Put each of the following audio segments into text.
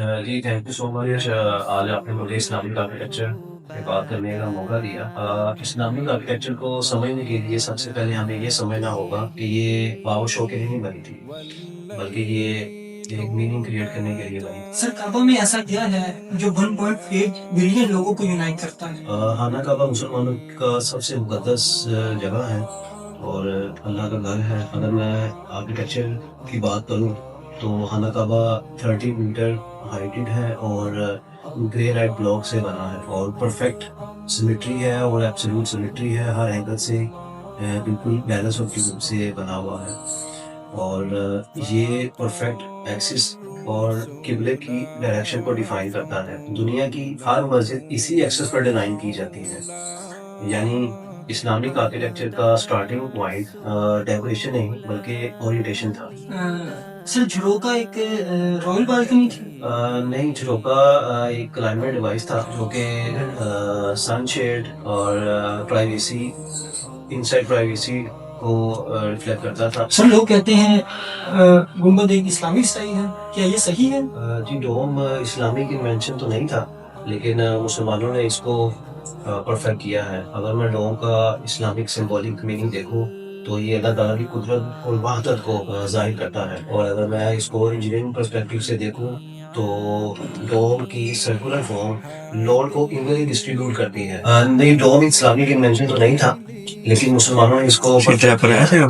G thank you so مچ، آج آپ نے مجھے اسلامک آرکیٹیکچر پہ بات کرنے کا موقع دیا۔ اسلامک آرکیٹیکچر کو سمجھنے کے لیے سب سے پہلے ہمیں یہ سمجھنا ہوگا کہ یہ پاور شو کے لیے نہیں بنی تھی، بلکہ یہ ایک میننگ کریٹ کرنے کے لیے بنی تھی۔ سر کعبہ میں ایسا کیا ہے جو 1.8 بلین لوگوں کو یونائٹ کرتا ہے؟ خانہ کعبہ مسلمانوں کا سب سے مقدس جگہ ہے اور اللہ کا گھر ہے۔ اگر میں آرکیٹیکچر کی بات کروں تو خانہ کعبہ 30 میٹر ہائٹڈ ہے اور گرے لائٹ بلاک سے بنا ہے اور پرفیکٹ سیمیٹری ہے اور ایبسولوٹ سیمیٹری ہے، ہر اینگل سے بالکل بیلنس آف کیوب سے بنا ہوا ہے اور یہ پرفیکٹ ایکسس اور قبلے کی ڈائریکشن کو ڈیفائن کرتا ہے۔ دنیا کی ہر مسجد اسی ایکسس پر ڈیزائن کی جاتی ہے، یعنی اسلامک آرکیٹیکچر کا سٹارٹنگ پوائنٹ ڈیکوریشن نہیں بلکہ اورینٹیشن تھا۔ سر جھروکا ایک رائل بالکنی تھی؟ نہیں، جھروکا ایک کلائمیٹ ڈیوائس تھا جو کہ سن شیڈ اور پرائیویسی، انسائڈ پرائیویسی کو ریفلیکٹ کرتا تھا۔ سر لوگ کہتے ہیں گنبد ایک اسلامی اسٹائل ہے، کیا یہ صحیح ہے؟ جی ڈوم اسلامک انوینشن تو نہیں تھا، لیکن مسلمانوں نے اس کو پرفیکٹ کیا ہے۔ اگر میں ڈوم کا اسلامک سمبولک میننگ دیکھوں تو یہ اللہ تعالیٰ کی قدرت اور وحدت کو ظاہر کرتا ہے، اور اگر میں اس کو انجینئرنگ پرسپیکٹیو سے دیکھوں تو ڈوم کی سرکولر فارم لوڈ کو ایونلی ڈسٹریبیوٹ کرتی ہے۔ نہیں، ڈوم اسلامک انوینشن تو نہیں تھا، لیکن مسلمانوں نے اس کو پرفیکٹ کیا ہے۔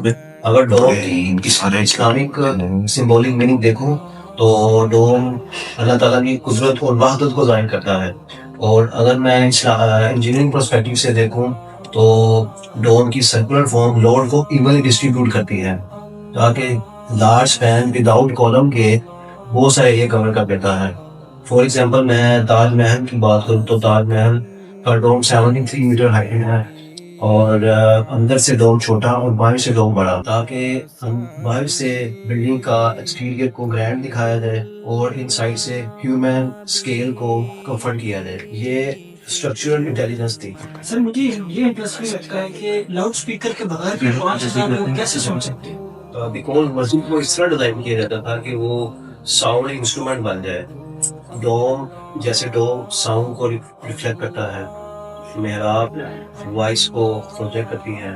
اگر ڈوم کی اسلامک سمبولک میننگ دیکھوں تو ڈوم اللہ تعالیٰ کی قدرت اور وحدت کو ظاہر کرتا ہے، اور اگر میں انجینئرنگ پرسپیکٹیو سے دیکھوں تو ڈوم کی سرکولر فارم لوڈ کو ایونلی ڈسٹریبیوٹ کرتی ہے تاکہ لارج اسپین وداؤٹ کالم کے بہت سارے ایریا کور کر دیتا ہے۔ فار ایگزامپل میں تاج محل کی بات کروں تو تاج محل کا ڈوم 73 میٹر ہائٹ ہے اور اندر سے ڈوم چھوٹا اور باہر سے ڈوم بڑا، تاکہ باہر سے بلڈنگ کا ایکسٹیریئر کو گرینڈ دکھایا جائے اور ان سائڈ سے ہیومن اسکیل کو کمفرٹ کیا جائے۔ یہ اسٹرکچرل انٹیلیجنس تھی۔ سر مجھے یہ انٹرسٹنگ لگتا ہے کہ لاؤڈ اسپیکر کے بغیر بھی 5000 لوگ کیسے سن سکتے ہیں؟ بیکاز مسجد کو اس طرح ڈیزائن کیا جاتا تھا کہ وہ ساؤنڈ انسٹرومنٹ بن جائے۔ ڈوم جیسے ڈوم ساؤنڈ کو ریفلیکٹ کرتا ہے، محراب وائس کو پروجیکٹ کرتی ہے،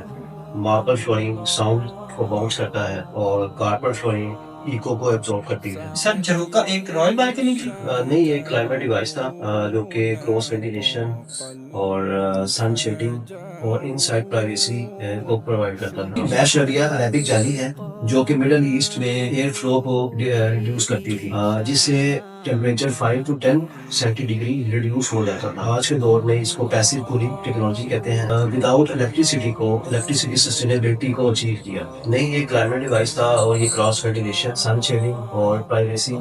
ماربل فلورنگ ساؤنڈ کو باؤنس کرتا ہے اور کارپٹ فلورنگ ایکو کو ایبزارب کرتی ہے۔ سر جھروکا ایک رائل بالکنی تھی؟ نہیں، یہ ایک کلائمیٹ ڈیوائس تھا جو کہ کراس وینٹیلیشن اور سن شیڈنگ اور ان سائڈ پرائیویسی کو پرووائڈ کرتا تھا۔ میش ربیہ عربک جالی ہے جو کہ مڈل ایسٹ میں ایئر فلو کو ریڈیوس کرتی تھی، جس سے temperature 5 to 10 centigrade reduce ہو جاتا تھا۔ آج کے دور میں اس کو پیسو کولنگ ٹیکنالوجی کہتے ہیں۔ وداؤٹ الیکٹریسٹی سسٹینیبلٹی کو اچیو کیا۔ نہیں، یہ کلائمیٹ ڈیوائس تھا اور یہ کراس وینٹیلیشن، سن شیڈنگ اور پرائیویسی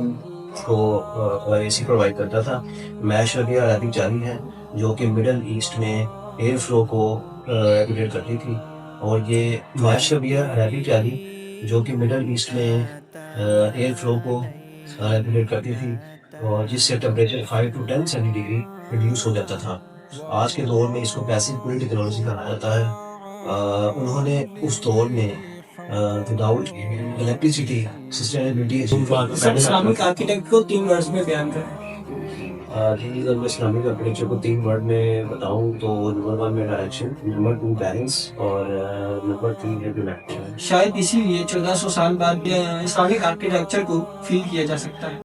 پرووائڈ کرتا تھا۔ میش ربیہ عربک جالی ہے جو کہ مڈل ایسٹ میں ایئر فلو کو ریگولیٹ کرتی تھی، اور یہ میش ربیہ عربک جالی جو کہ مڈل ایسٹ میں ایئر فلو کو ریگولیٹ کرتی تھی اور جس سے temperature 5 to 10 centigrade reduce ہو جاتا تھا۔ آج کے دور میں اس کو پیسو کولنگ ٹیکنالوجی کہا جاتا ہے۔ انہوں نے اس دور میں without electricity sustainability Islamic architect کو 3 ورڈز میں بیان کریں۔ جی اگر میں اسلامک آرکیٹیکچر کو 3 ورڈ میں بتاؤں تو نمبر 1 میں ڈائریکشن، نمبر 2 بیلنس اور نمبر 3 ریگولیشن۔ شاید اسی لیے 1400 سال بعد بھی اسلامک آرکیٹیکچر کو فیل کیا جا سکتا ہے۔